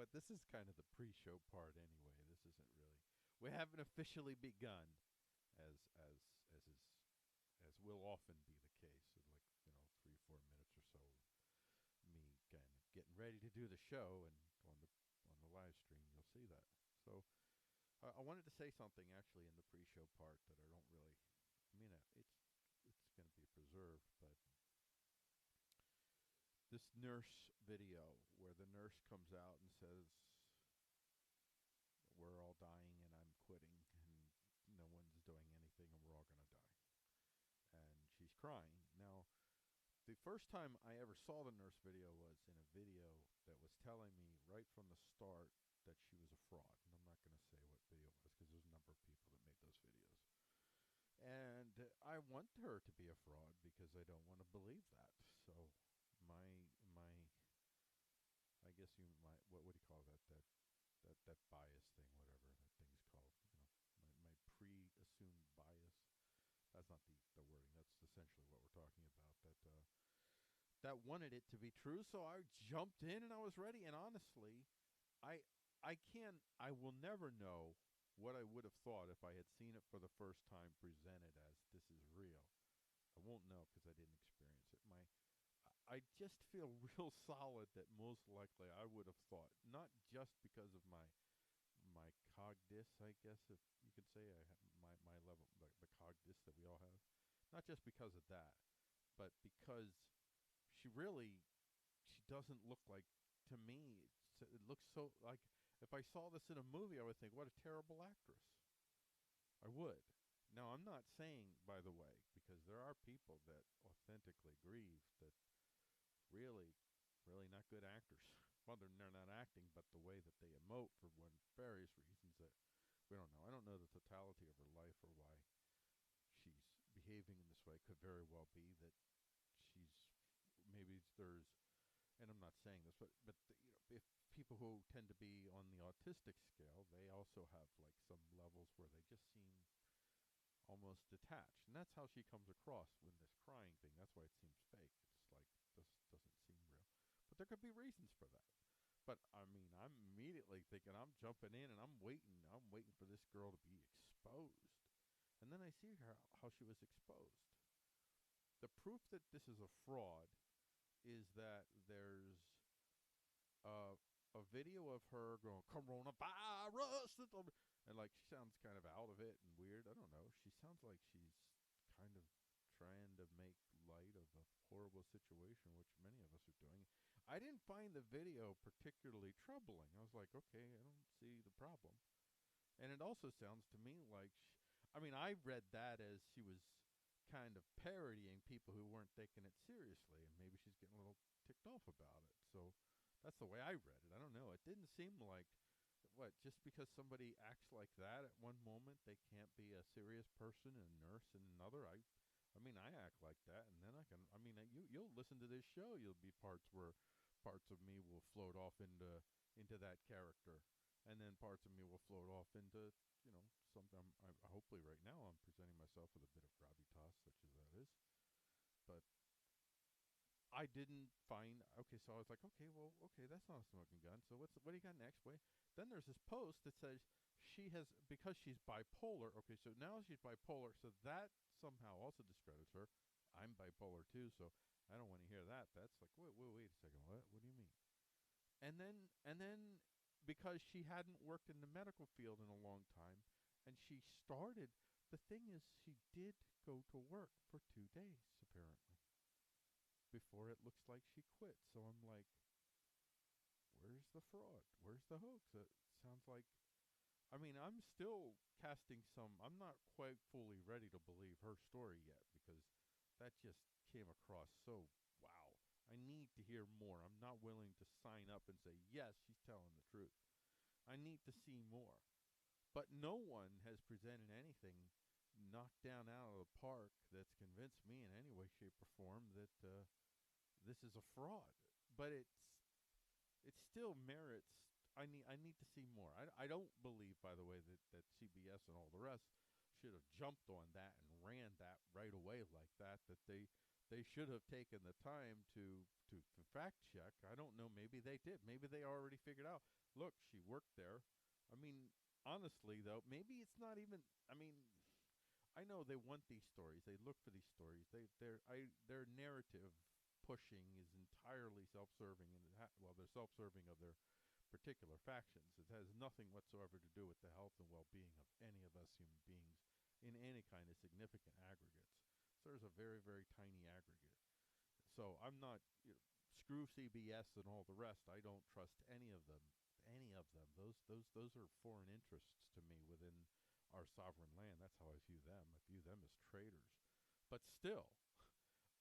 what? This is kind of the pre-show part anyway. This isn't really. We haven't officially begun, as is as will often be the case. In like 3 4 minutes or so, me kind of getting ready to do the show, and on the live stream you'll see that. So I wanted to say something actually in the pre-show part that I don't really. I mean, it's going to be preserved, but this nurse video where the nurse comes out and says, we're all dying and I'm quitting and no one's doing anything and we're all going to die. And she's crying. Now, the first time I ever saw the nurse video was in a video that was telling me right from the start that she was a fraud. And I'm not going to say what video it was because there's a number of people that made those videos. And I want her to be a fraud because I don't want to believe that. So my I guess you might, what do you call that, that bias thing, whatever that thing's called, my pre-assumed bias. That's not the wording. That's essentially what we're talking about. That wanted it to be true, so I jumped in and I was ready. And honestly, I I will never know what I would have thought if I had seen it for the first time presented as this is real. I won't know because I didn't experience it. I just feel real solid that most likely I would have thought, not just because of my cogdis, I guess if you could say, I have my level, the cogdis that we all have, not just because of that, but because she doesn't look like, to me, it looks so like, if I saw this in a movie, I would think, what a terrible actress. I would. Now, I'm not saying, by the way, because there are people that authentically grieve that really, really not good actors. Well, they're not acting, but the way that they emote for various reasons that we don't know. I don't know the totality of her life or why she's behaving in this way. Could very well be that she's, maybe there's, and I'm not saying this, but if people who tend to be on the autistic scale, they also have like some levels where they just seem almost detached, and that's how she comes across with this crying thing. That's why it seems fake. It's like, this doesn't seem real, but there could be reasons for that. But I mean, I'm immediately thinking, I'm jumping in and I'm waiting. I'm waiting for this girl to be exposed, and then I see her how she was exposed. The proof that this is a fraud is that there's a video of her going coronavirus, and like she sounds kind of out of it and weird. I don't know. She sounds like she's kind of trying to make light of a horrible situation, which many of us are doing. I didn't find the video particularly troubling. I was like, okay, I don't see the problem. And it also sounds to me like, I mean, I read that as she was kind of parodying people who weren't taking it seriously, and maybe she's getting a little ticked off about it. So that's the way I read it. I don't know. It didn't seem like, what, just because somebody acts like that at one moment, they can't be a serious person and a nurse in another. I mean, I act like that, and then I can. I mean, you'll listen to this show. You'll be parts where parts of me will float off into that character, and then parts of me will float off into something. Hopefully, right now, I'm presenting myself with a bit of gravitas, such as that is. But I didn't find, okay. So I was like, okay, well, okay, that's not a smoking gun. So what do you got next? Wait, then there's this post that says she has, because she's bipolar. Okay, so now she's bipolar, so that somehow also discredits her. I'm bipolar too, so I don't want to hear that. That's like, wait a second. What do you mean? And then because she hadn't worked in the medical field in a long time, and she started. The thing is, she did go to work for 2 days apparently before it looks like she quit. So I'm like, where's the fraud? Where's the hoax? It sounds like, I mean, I'm still casting some, I'm not quite fully ready to believe her story yet because that just came across so, wow. I need to hear more. I'm not willing to sign up and say, yes, she's telling the truth. I need to see more. But no one has presented anything knocked down out of the park that's convinced me in any way, shape, or form that this is a fraud. But it still merits. I need to see more. I don't believe, by the way, that CBS and all the rest should have jumped on that and ran that right away like that. That they should have taken the time to fact check. I don't know. Maybe they did. Maybe they already figured out, look, she worked there. I mean, honestly, though, maybe it's not even, I mean, I know they want these stories. They look for these stories. Their narrative pushing is entirely self-serving, and well, they're self-serving of their particular factions. It has nothing whatsoever to do with the health and well-being of any of us human beings in any kind of significant aggregates. So there's a very, very tiny aggregate. So I'm not, screw CBS and all the rest. I don't trust any of them. Any of them. Those are foreign interests to me within our sovereign land. That's how I view them. I view them as traitors. But still,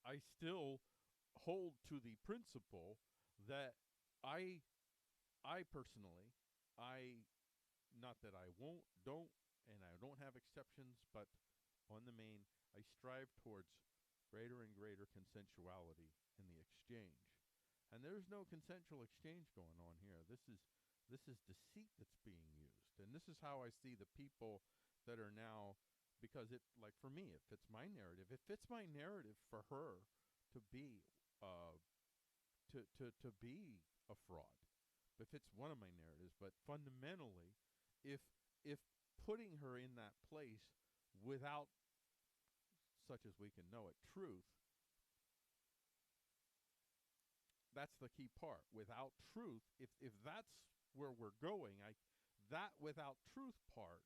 I still hold to the principle that I personally, I not that I don't, and I don't have exceptions, but on the main, I strive towards greater and greater consensuality in the exchange. And there's no consensual exchange going on here. This is deceit that's being used. And this is how I see the people that are now, because it, like for me, it fits my narrative. It fits my narrative for her to be to be a fraud. It fits one of my narratives, but fundamentally, if putting her in that place without, such as we can know it, truth, that's the key part. Without truth, if that's where we're going, that without truth part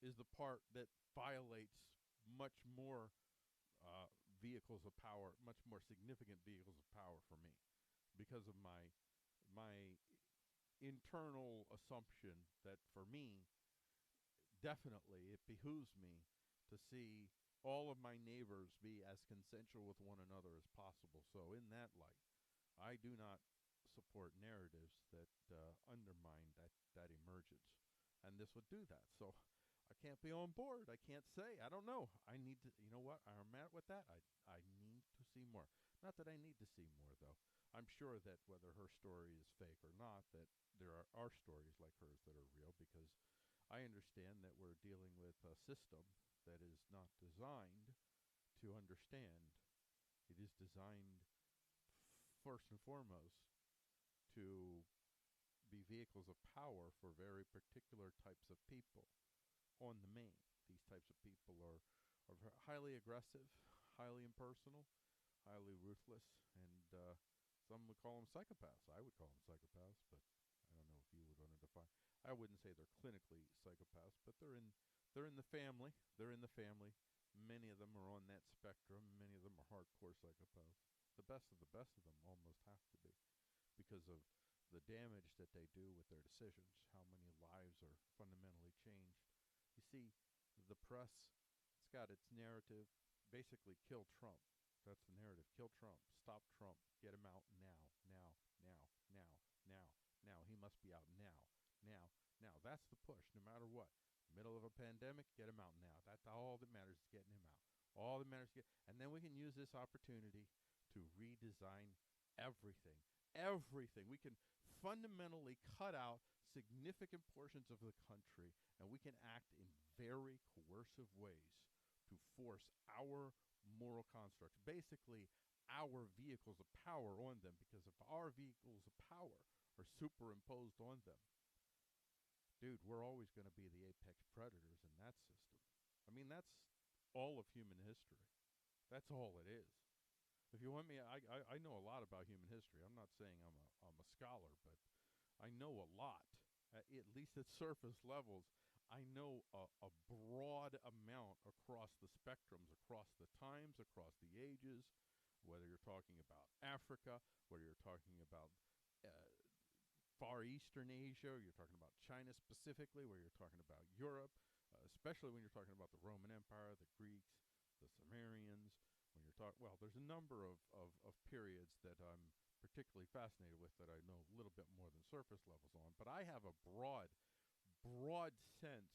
is the part that violates much more vehicles of power, much more significant vehicles of power for me, because of my internal assumption that for me, definitely it behooves me to see all of my neighbors be as consensual with one another as possible. So in that light, I do not support narratives that undermine that emergence. And this would do that. So I can't be on board. I can't say. I don't know. I need to, you know what? I'm at with that. I need to see more. Not that I need to see more, though. I'm sure that whether her story is fake or not, that there are stories like hers that are real, because I understand that we're dealing with a system that is not designed to understand. It is designed first and foremost to be vehicles of power for very particular types of people on the main. These types of people are highly aggressive, highly impersonal, highly ruthless, and some would call them psychopaths. I would call them psychopaths, but I don't know if you would want to define. I wouldn't say they're clinically psychopaths, but they're in the family. They're in the family. Many of them are on that spectrum. Many of them are hardcore psychopaths. The best of them almost have to be, because of the damage that they do with their decisions, how many lives are fundamentally changed. You see, the press, it's got its narrative, basically kill Trump. That's the narrative. Kill Trump. Stop Trump. Get him out now, now, now, now, now, now. He must be out now, now, now. That's the push, no matter what. Middle of a pandemic, get him out now. That's all that matters, is getting him out. All that matters is and then we can use this opportunity to redesign everything. Everything. We can fundamentally cut out significant portions of the country, and we can act in very coercive ways to force our moral constructs, basically our vehicles of power on them, because if our vehicles of power are superimposed on them, dude, we're always going to be the apex predators in that system. I mean, that's all of human history. That's all it is. If you want me, I know a lot about human history. I'm not saying I'm a scholar, but I know a lot, at least at surface levels. I know a broad amount across the spectrums, across the times, across the ages, whether you're talking about Africa, whether you're talking about Far Eastern Asia, or you're talking about China specifically, where you're talking about Europe, especially when you're talking about the Roman Empire, the Greeks, the Sumerians. When you're talking, well, there's a number of periods that I'm particularly fascinated with that I know a little bit more than surface levels on. But I have a broad sense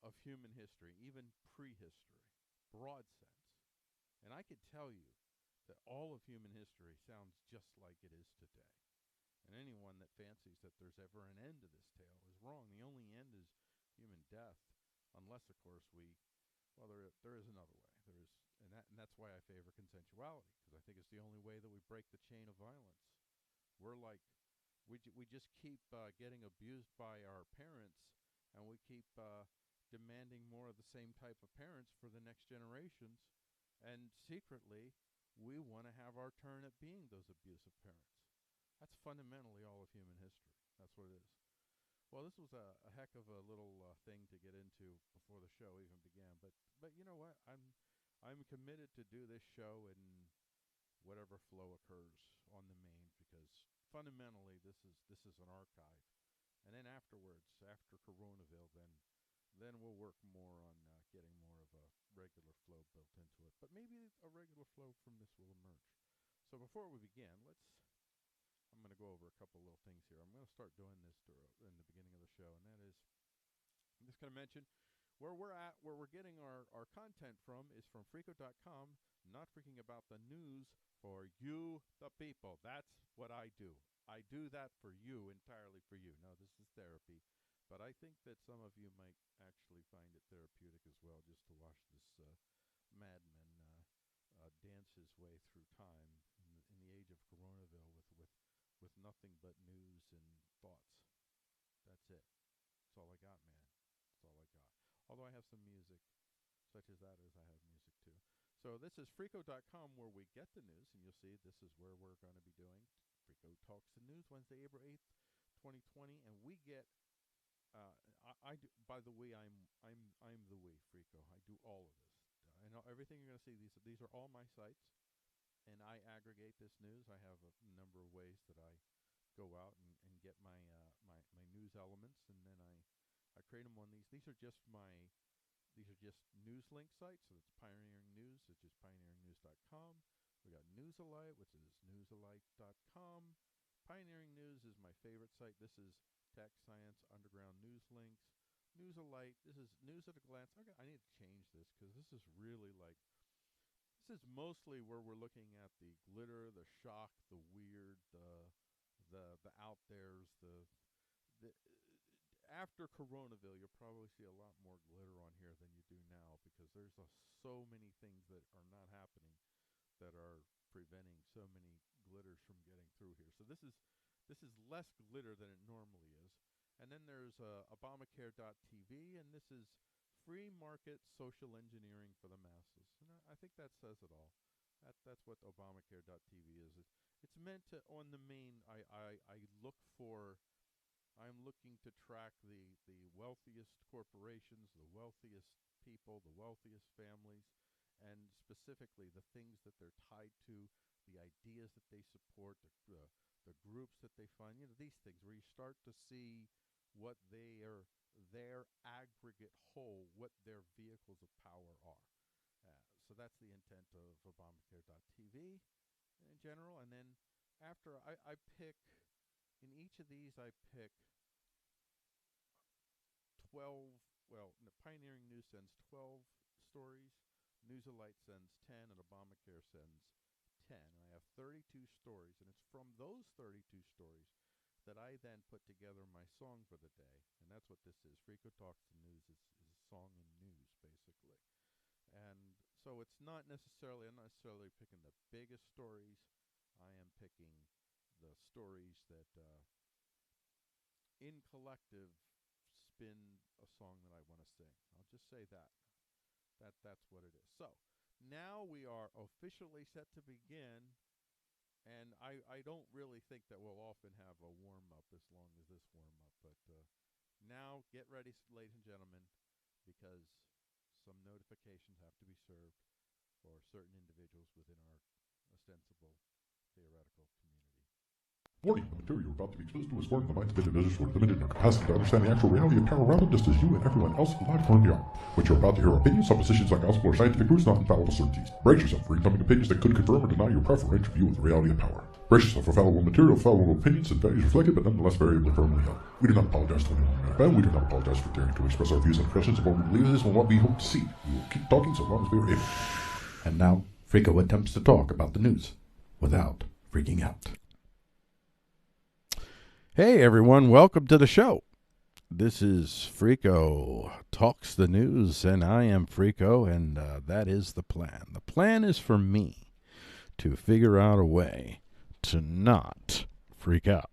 of human history, even prehistory, broad sense. And I could tell you that all of human history sounds just like it is today. And anyone that fancies that there's ever an end to this tale is wrong. The only end is human death, unless, of course, well, there is another way. And that's why I favor consensuality, because I think it's the only way that we break the chain of violence. we're like, we just keep getting abused by our parents, and we keep demanding more of the same type of parents for the next generations. And secretly, we want to have our turn at being those abusive parents. That's fundamentally all of human history. That's what it is. Well, this was a heck of a little thing to get into before the show even began. But you know what? I'm committed to do this show in whatever flow occurs on the main, because fundamentally this is an archive. And then afterwards, after Coronaville, then we'll work more on getting more of a regular flow built into it. But maybe a regular flow from this will emerge. So before we begin, I'm going to go over a couple little things here. I'm going to start doing this in the beginning of the show, and that is, I'm just going to mention where we're at, where we're getting our content from is from Freeqo.com, not freaking about the news for you, the people. That's what I do. I do that for you, entirely for you. No, this is therapy, but I think that some of you might actually find it therapeutic as well, just to watch this madman dance his way through time in the age of Coronaville with nothing but news and thoughts. That's it. That's all I got, man. That's all I got. Although I have some music, such as that, as I have music too. So this is Freeqo.com, where we get the news, and you'll see this is where we're going to be doing Freeqo Talks the News, Wednesday, April 8th, 2020, and we get. I do. By the way, I'm the we Freeqo. I do all of this. I know everything you're going to see. These are all my sites, and I aggregate this news. I have a number of ways that I go out and get my news elements, and then I create them on these. These are just news link sites. So it's Pioneering News, which is pioneeringnews.com. We got Newsalite, which is newsalite.com. Pioneering News is my favorite site. This is Tech, Science, Underground News Links. Newsalite, this is News at a Glance. Okay, I need to change this, because this is really like, this is mostly where we're looking at the glitter, the shock, the weird, the out there's, the after Coronaville, you'll probably see a lot more glitter on here than you do now, because there's so many things that are not happening that are preventing so many glitters from getting through here. So this is less glitter than it normally is. And then there's Obamacare.tv, and this is free market social engineering for the masses. And I think that says it all. That's what Obamacare.tv is. It's meant to, on the main, I'm looking to track the wealthiest corporations, the wealthiest people, the wealthiest families, and specifically the things that they're tied to, the ideas that they support, the groups that they fund, these things where you start to see what their aggregate whole, what their vehicles of power are. So that's the intent of Obamacare.tv in general. And then after I pick, in each of these I pick 12, Pioneering News sends 12 stories, Newsalite sends 10, and Obamacare sends 10. And I have 32 stories, and it's from those 32 stories that I then put together my song for the day. And that's what this is. Freeqo Talks the News is song and news, basically. And so it's I'm not necessarily picking the biggest stories. I am picking the stories that in collective spin a song that I want to sing. I'll just say that. That's what it is. So now we are officially set to begin, and I don't really think that we'll often have a warm-up as long as this warm-up, but now get ready, ladies and gentlemen, because some notifications have to be served for certain individuals within our ostensible theoretical community. Warning, the material you're about to be exposed to is foreign. The minds of individuals who are limited in their capacity to understand the actual reality of power around them, just as you and everyone else alive currently are. What you're about to hear are opinions, suppositions, on gospel, or scientific truths, not infallible certainties. Brace yourself for incoming opinions that could confirm or deny your preferential view of the reality of power. Brace yourself for fallible material, fallible opinions, and values reflected, but nonetheless variably firmly held. We do not apologize to anyone we may offend. We do not apologize for daring to express our views and impressions of what we believe is and what we hope to see. We will keep talking so long as we are able. And now, Freeqo attempts to talk about the news without freaking out. Hey everyone, welcome to the show. This is Freeqo Talks the News, and I am Freeqo, and that is the plan. The plan is for me to figure out a way to not freak out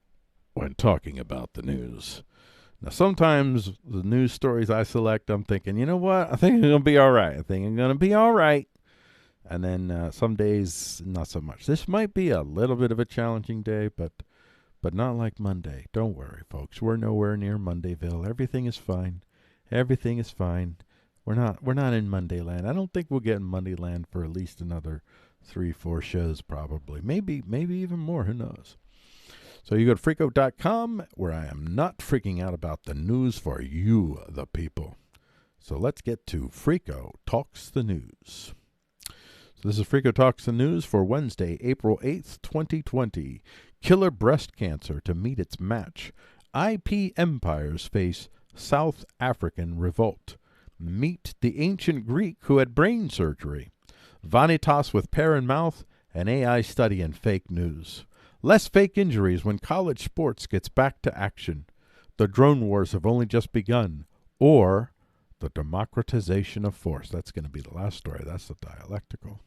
when talking about the news. Now, sometimes the news stories I select, I'm thinking, you know what? I think I'm going to be all right. And then some days, not so much. This might be a little bit of a challenging day, but not like Monday. Don't worry, folks. We're nowhere near Mondayville. Everything is fine. Everything is fine. We're not in Mondayland. I don't think we'll get in Mondayland for at least another 3-4 shows, probably. Maybe even more. Who knows? So you go to Freeqo.com, where I am not freaking out about the news for you, the people. So let's get to Freeqo Talks the News. So this is Freeqo Talks the News for Wednesday, April 8th, 2020. Killer breast cancer to meet its match. IP empires face South African revolt. Meet the ancient Greek who had brain surgery. Vanitas with Pear in mouth, and AI study in fake news. Less fake injuries when college sports gets back to action. The drone wars have only just begun. Or the democratization of force. That's going to be the last story. That's the dialectical.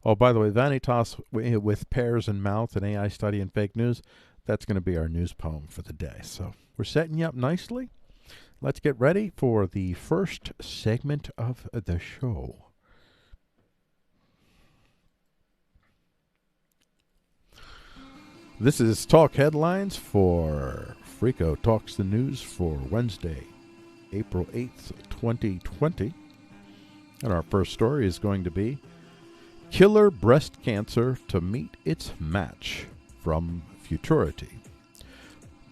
Oh, by the way, Vanitas with Pears in mouth and AI study in fake news, that's going to be our news poem for the day. So we're setting you up nicely. Let's get ready for the first segment of the show. This is Talk Headlines for Freeqo Talks the News for Wednesday, April 8th, 2020. And our first story is going to be Killer Breast Cancer to Meet Its Match from Futurity.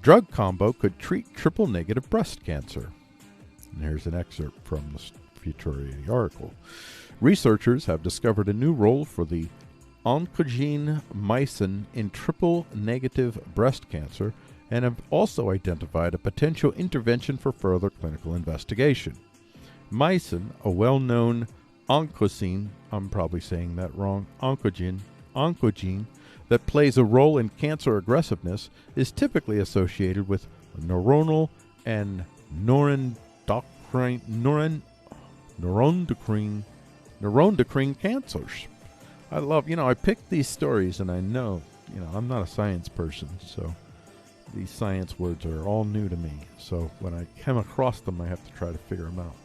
Drug combo could treat triple-negative breast cancer. And here's an excerpt from the Futurity article. Researchers have discovered a new role for the oncogene mycin in triple-negative breast cancer and have also identified a potential intervention for further clinical investigation. Mycin, a well-known oncogene, I'm probably saying that wrong, oncogene that plays a role in cancer aggressiveness, is typically associated with neuronal and neuroendocrine cancers. I love, I picked these stories and I know, I'm not a science person, so these science words are all new to me. So when I come across them, I have to try to figure them out.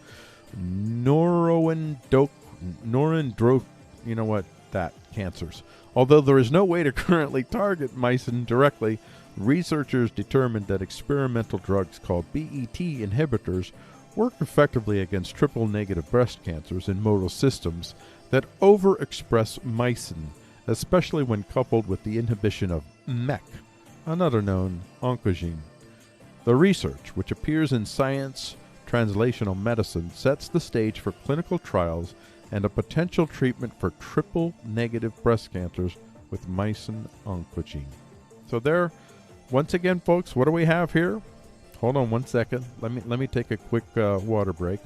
Cancers. Although there is no way to currently target mycin directly, researchers determined that experimental drugs called BET inhibitors work effectively against triple-negative breast cancers in model systems that overexpress mycin, especially when coupled with the inhibition of MEK, another known oncogene. The research, which appears in Science Translational Medicine, sets the stage for clinical trials and a potential treatment for triple-negative breast cancers with mycin oncogene. So there, once again, folks, what do we have here? Hold on one second. Let me take a quick water break.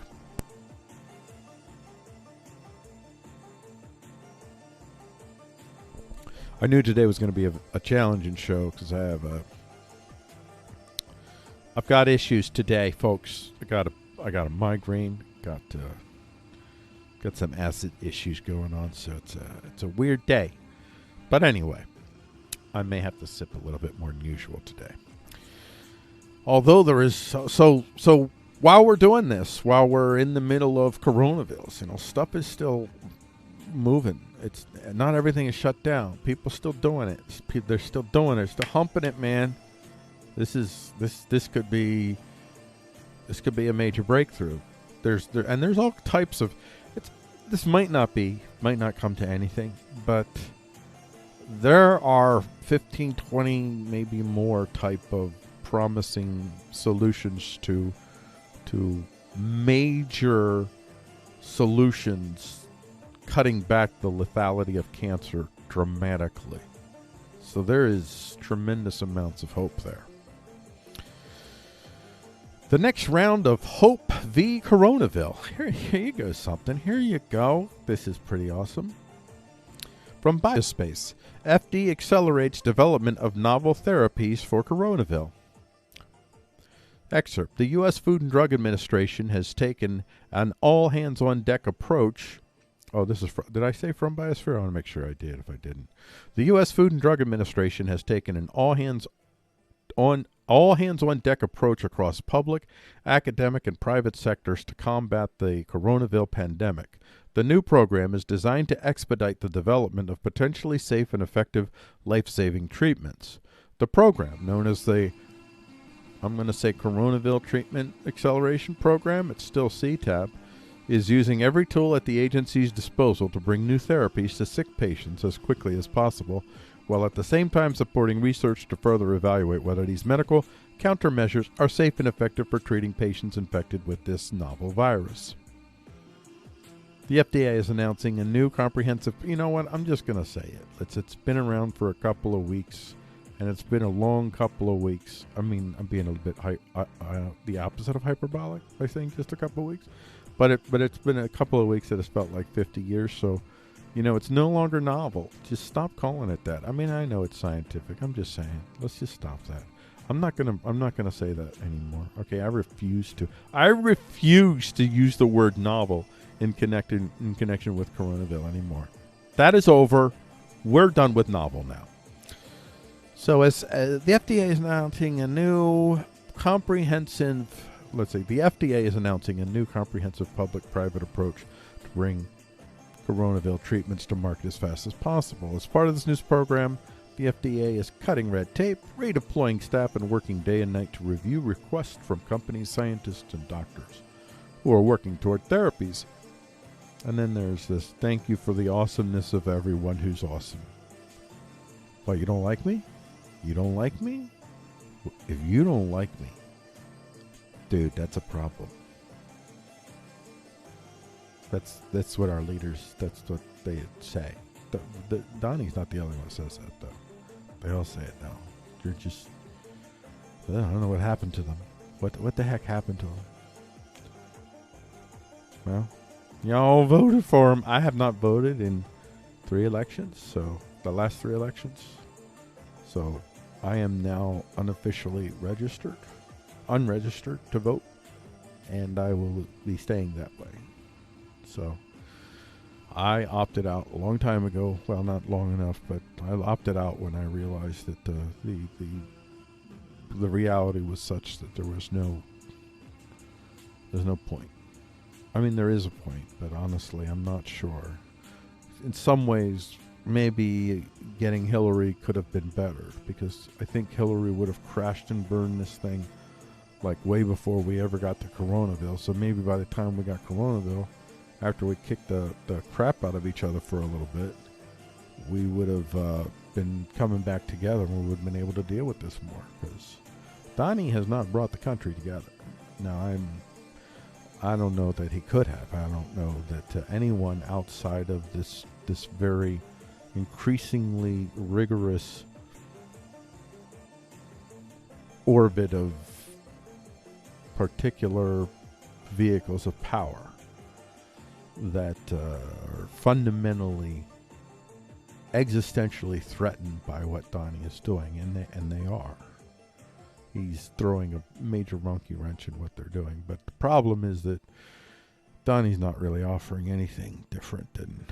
I knew today was going to be a challenging show because I've got issues today, folks. I got a migraine. Got some acid issues going on, so it's a weird day. But anyway, I may have to sip a little bit more than usual today. Although there is so while we're doing this, while we're in the middle of coronavirus, stuff is still moving. It's not everything is shut down. People still doing it. They're still doing it. They're still humping it, man. This could be a major breakthrough. There's all types of. This might not come to anything, but there are 15, 20, maybe more type of promising solutions to major solutions, cutting back the lethality of cancer dramatically. So there is tremendous amounts of hope there. The next round of Hope v. Coronaville. Here you go, something. Here you go. This is pretty awesome. From Biospace, FD accelerates development of novel therapies for Coronaville. Excerpt. The U.S. Food and Drug Administration has taken an all-hands-on-deck approach Oh, this is did I say from Biosphere? I want to make sure I did. If I didn't, the U.S. Food and Drug Administration has taken an all hands on deck approach across public, academic, and private sectors to combat the coronavirus pandemic. The new program is designed to expedite the development of potentially safe and effective life-saving treatments. The program, known as the Coronavirus Treatment Acceleration Program, it's still CTAP, is using every tool at the agency's disposal to bring new therapies to sick patients as quickly as possible, while at the same time supporting research to further evaluate whether these medical countermeasures are safe and effective for treating patients infected with this novel virus. The FDA is announcing a new comprehensive... You know what? I'm just going to say it. It's been around for a couple of weeks, and it's been a long couple of weeks. I mean, I'm being a bit the opposite of hyperbolic, I think, just a couple of weeks. But it's been a couple of weeks that has felt like 50 years, so... it's no longer novel. Just stop calling it that. I mean, I know it's scientific. I'm just saying. Let's just stop that. I'm not gonna say that anymore. Okay, I refuse to use the word novel in connection with coronavirus anymore. That is over. We're done with novel now. So as the FDA is announcing a new comprehensive public-private approach to bring coronavirus treatments to market as fast as possible. As part of this news program, the FDA is cutting red tape, redeploying staff, and working day and night to review requests from companies, scientists, and doctors who are working toward therapies. And then there's this thank you for the awesomeness of everyone who's awesome. What, you don't like me? You don't like me? If you don't like me, dude, that's a problem. That's what our leaders, that's what they say. Donnie's not the only one that says that, though. They all say it now. You're just... I don't know what happened to them. What the heck happened to them? Well, y'all voted for him. I have not voted in 3 elections, so the last 3 elections. So I am now unofficially unregistered to vote, and I will be staying that way. So I opted out a long time ago. Well, not long enough, but I opted out when I realized that the reality was such that there's no point. I mean, there is a point, but honestly, I'm not sure. In some ways, maybe getting Hillary could have been better, because I think Hillary would have crashed and burned this thing like way before we ever got to coronavirus. So maybe by the time we got coronavirus, after we kicked the crap out of each other for a little bit, we would have been coming back together, and we would have been able to deal with this more, because Donnie has not brought the country together. Now, I don't know that he could have. I don't know that anyone outside of this very increasingly rigorous orbit of particular vehicles of power that are fundamentally, existentially threatened by what Donnie is doing, and they are. He's throwing a major monkey wrench in what they're doing. But the problem is that Donnie's not really offering anything different than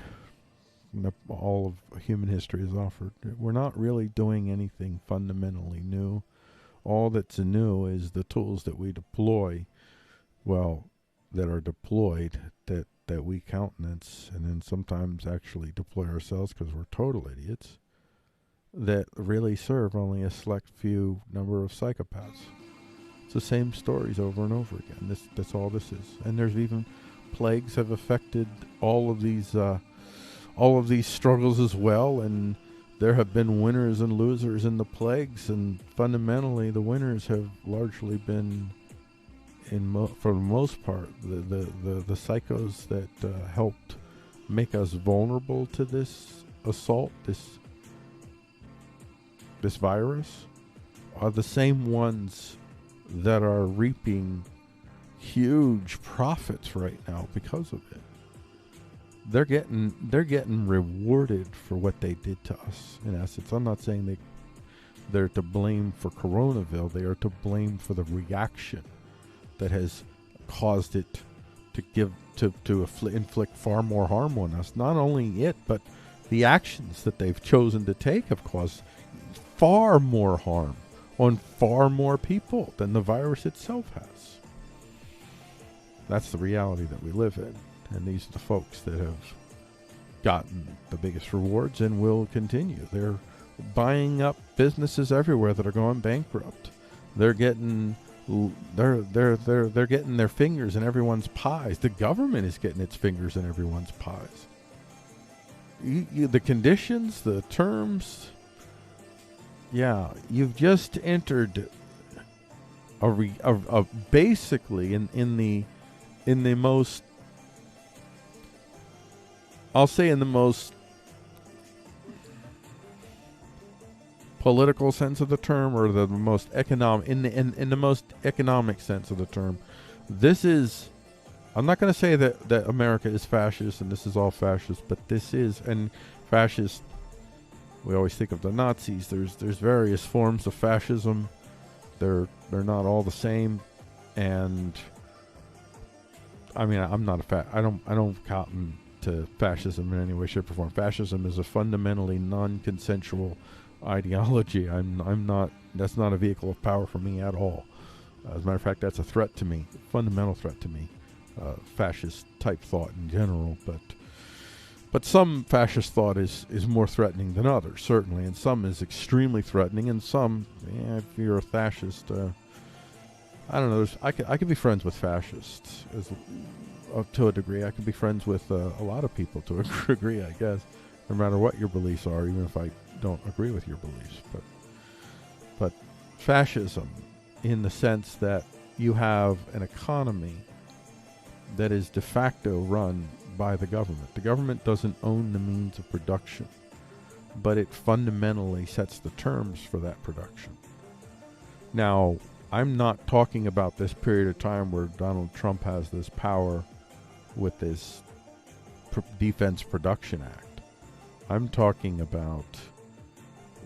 all of human history has offered. We're not really doing anything fundamentally new. All that's new is the tools that we deploy, that are deployed, that we countenance, and then sometimes actually deploy ourselves because we're total idiots, that really serve only a select few number of psychopaths. It's the same stories over and over again. That's all this is. And there's even plagues have affected all of these struggles as well, and there have been winners and losers in the plagues, and fundamentally the winners have largely been, for the most part, the psychos that helped make us vulnerable to this assault, this virus, are the same ones that are reaping huge profits right now because of it. They're getting rewarded for what they did to us, in essence. I'm not saying they're to blame for coronavirus. They are to blame for the reaction that has caused it inflict far more harm on us. Not only it, but the actions that they've chosen to take have caused far more harm on far more people than the virus itself has. That's the reality that we live in. And these are the folks that have gotten the biggest rewards and will continue. They're buying up businesses everywhere that are going bankrupt. They're getting they're getting their fingers in everyone's pies. The government is getting its fingers in everyone's pies. The conditions, the terms. Yeah, you've just entered a basically in the most, I'll say in the most political sense of the term, or the most economic, in the most economic sense of the term. This is, I'm not going to say that America is fascist and this is all fascist, but this is, and fascist, we always think of the Nazis. There's various forms of fascism. They're not all the same, and I mean, I'm not I don't cotton to fascism in any way, shape, or form. Fascism is a fundamentally non-consensual ideology. I'm not. That's not a vehicle of power for me at all. As a matter of fact, that's a threat to me, fundamental threat to me. Fascist type thought in general, but some fascist thought is more threatening than others, certainly, and some is extremely threatening, and some, if you're a fascist, I don't know. I could be friends with fascists to a degree. I could be friends with a lot of people to a degree, I guess, no matter what your beliefs are, even if I don't agree with your beliefs. But fascism, in the sense that you have an economy that is de facto run by the government. The government doesn't own the means of production, but it fundamentally sets the terms for that production. Now, I'm not talking about this period of time where Donald Trump has this power with this Defense Production Act. I'm talking about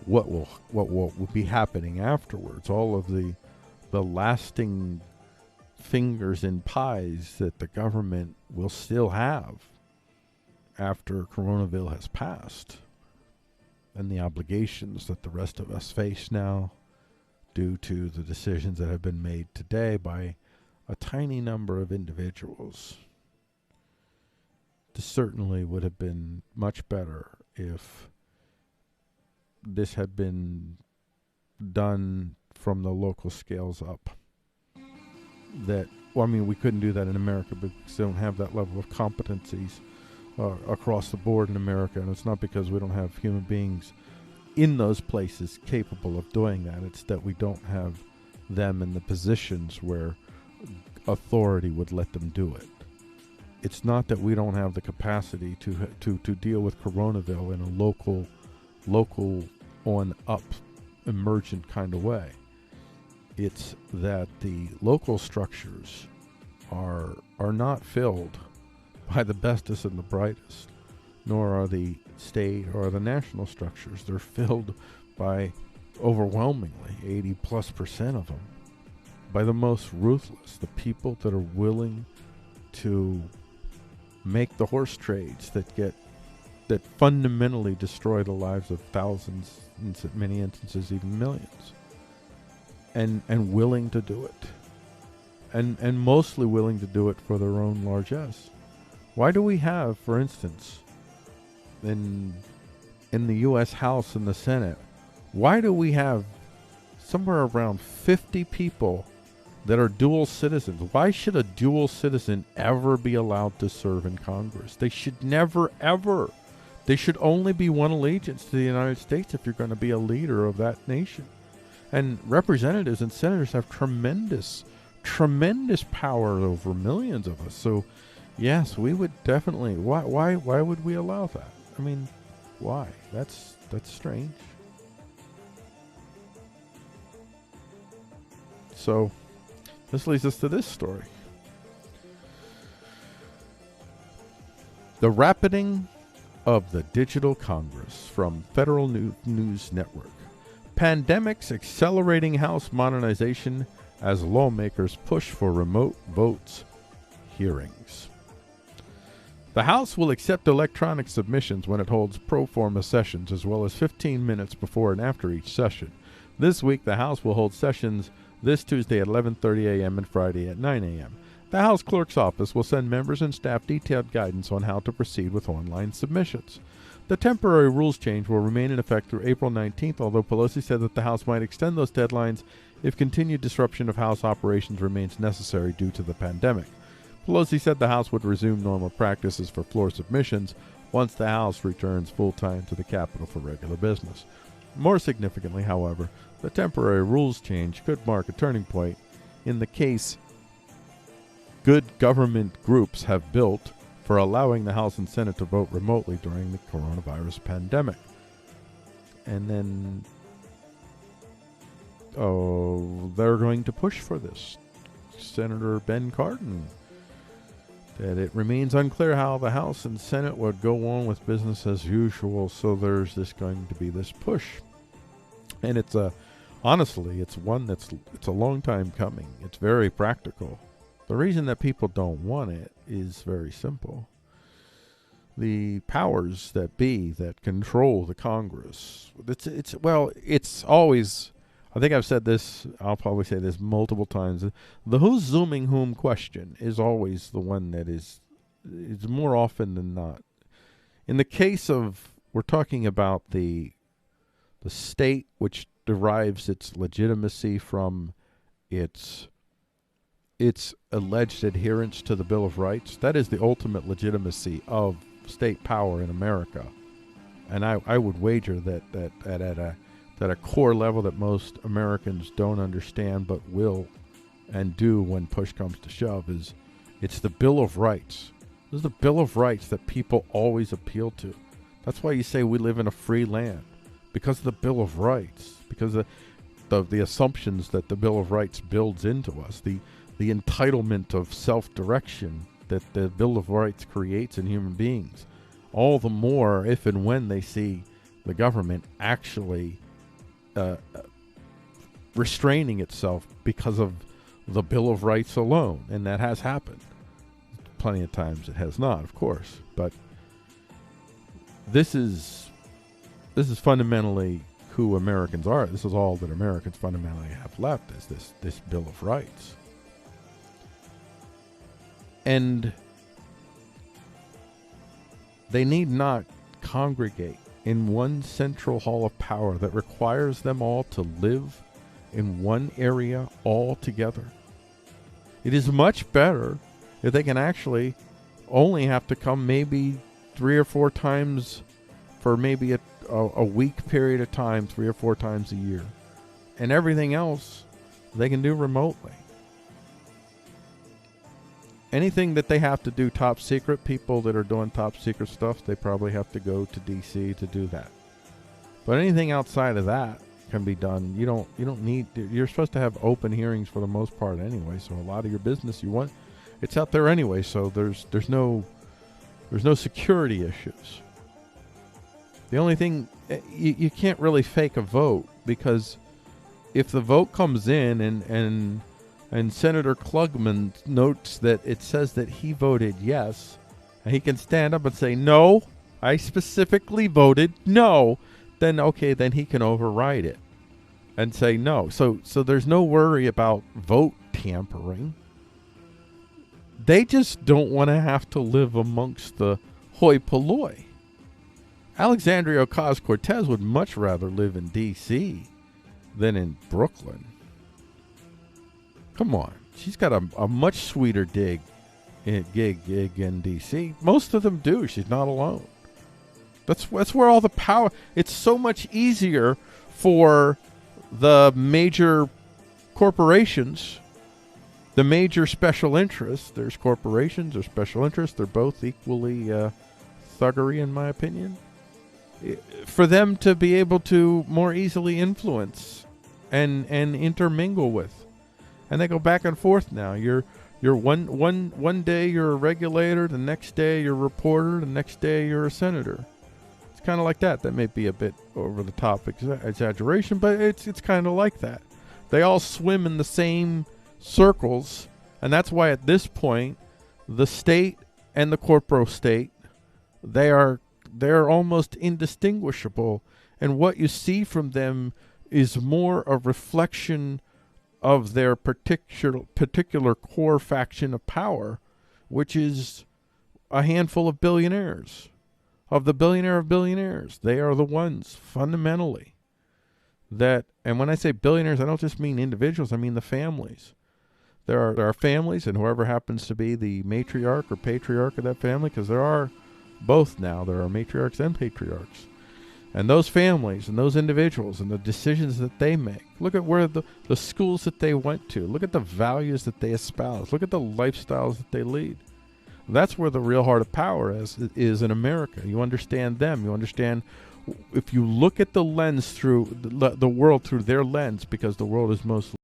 what will be happening afterwards. All of the lasting fingers in pies that the government will still have after Coronaville has passed, and the obligations that the rest of us face now due to the decisions that have been made today by a tiny number of individuals. This certainly would have been much better if this had been done from the local scales up. We couldn't do that in America because we don't have that level of competencies across the board in America, and it's not because we don't have human beings in those places capable of doing that. It's that we don't have them in the positions where authority would let them do it. It's not that we don't have the capacity to deal with Coronaville in a local on up emergent kind of way. It's that the local structures are not filled by the bestest and the brightest, nor are the state or the national structures. They're filled by overwhelmingly 80+% of them by the most ruthless, the people that are willing to make the horse trades that fundamentally destroy the lives of thousands, in many instances even millions, and willing to do it, and mostly willing to do it for their own largesse. Why do we have, for instance, in the U.S. House and the Senate, why do we have somewhere around 50 people that are dual citizens? Why should a dual citizen ever be allowed to serve in Congress? They should never, ever. They should only be one allegiance to the United States if you're going to be a leader of that nation. And representatives and senators have tremendous power over millions of us. So, yes, we would definitely. Why would we allow that? I mean, why? That's strange. So, this leads us to this story. The rapiding of the Digital Congress from Federal News Network. Pandemics accelerating House modernization as lawmakers push for remote votes hearings. The House will accept electronic submissions when it holds pro forma sessions, as well as 15 minutes before and after each session. This week, the House will hold sessions this Tuesday at 11:30 a.m. and Friday at 9 a.m. The House Clerk's Office will send members and staff detailed guidance on how to proceed with online submissions. The temporary rules change will remain in effect through April 19th, although Pelosi said that the House might extend those deadlines if continued disruption of House operations remains necessary due to the pandemic. Pelosi said the House would resume normal practices for floor submissions once the House returns full-time to the Capitol for regular business. More significantly, however, the temporary rules change could mark a turning point in the case good government groups have built for allowing the House and Senate to vote remotely during the coronavirus pandemic. And then, they're going to push for this. Senator Ben Cardin, that it remains unclear how the House and Senate would go on with business as usual, so there's going to be this push. And it's honestly, it's a long time coming. It's very practical. The reason that people don't want it is very simple. The powers that be that control the Congress, it's always, I think I've said this, I'll probably say this multiple times, the who's zooming whom question is always the one that is more often than not. In the case of, we're talking about the state, which derives its legitimacy from its alleged adherence to the Bill of Rights. That is the ultimate legitimacy of state power in America. And I would wager that at a core level that most Americans don't understand but will and do when push comes to shove is it's the Bill of Rights. This is the Bill of Rights that people always appeal to. That's why you say we live in a free land, because of the Bill of Rights, because of the assumptions that the Bill of Rights builds into us, the entitlement of self-direction that the Bill of Rights creates in human beings. All the more if and when they see the government actually restraining itself because of the Bill of Rights alone. And that has happened. Plenty of times it has not, of course. But this is fundamentally who Americans are. This is all that Americans fundamentally have left, is this Bill of Rights. And they need not congregate in one central hall of power that requires them all to live in one area all together. It is much better if they can actually only have to come maybe 3 or 4 times for maybe a week period of time, 3 or 4 times a year. And everything else they can do remotely. Anything that they have to do top secret, people that are doing top secret stuff, they probably have to go to DC to do that. But anything outside of that can be done. You don't need, you're supposed to have open hearings for the most part anyway, so a lot of your business it's out there anyway, so there's no security issues. The only thing, you can't really fake a vote, because if the vote comes in and Senator Klugman notes that it says that he voted yes, and he can stand up and say, no, I specifically voted no, then okay, then he can override it and say no. So there's no worry about vote tampering. They just don't want to have to live amongst the hoi polloi. Alexandria Ocasio-Cortez would much rather live in D.C. than in Brooklyn. Come on. She's got a much sweeter gig in D.C. Most of them do. She's not alone. That's where all the power... It's so much easier for the major corporations, the major special interests. There's corporations, there's special interests. They're both equally thuggery, in my opinion. For them to be able to more easily influence and intermingle with. And they go back and forth now. You're one day you're a regulator, the next day you're a reporter, the next day you're a senator. It's kind of like that. That may be a bit over the top exaggeration, but it's kind of like that. They all swim in the same circles, and that's why at this point the state and the corporo state, they're almost indistinguishable, and what you see from them is more a reflection of their particular core faction of power, which is a handful of billionaires. Of the billionaire of billionaires, they are the ones fundamentally that, and when I say billionaires, I don't just mean individuals, I mean the families. There are families, and whoever happens to be the matriarch or patriarch of that family, because there are both now, there are matriarchs and patriarchs. And those families and those individuals and the decisions that they make, look at where the schools that they went to, look at the values that they espouse, look at the lifestyles that they lead. That's where the real heart of power is in America. You understand them. You understand, if you look at the lens through the world through their lens, because the world is mostly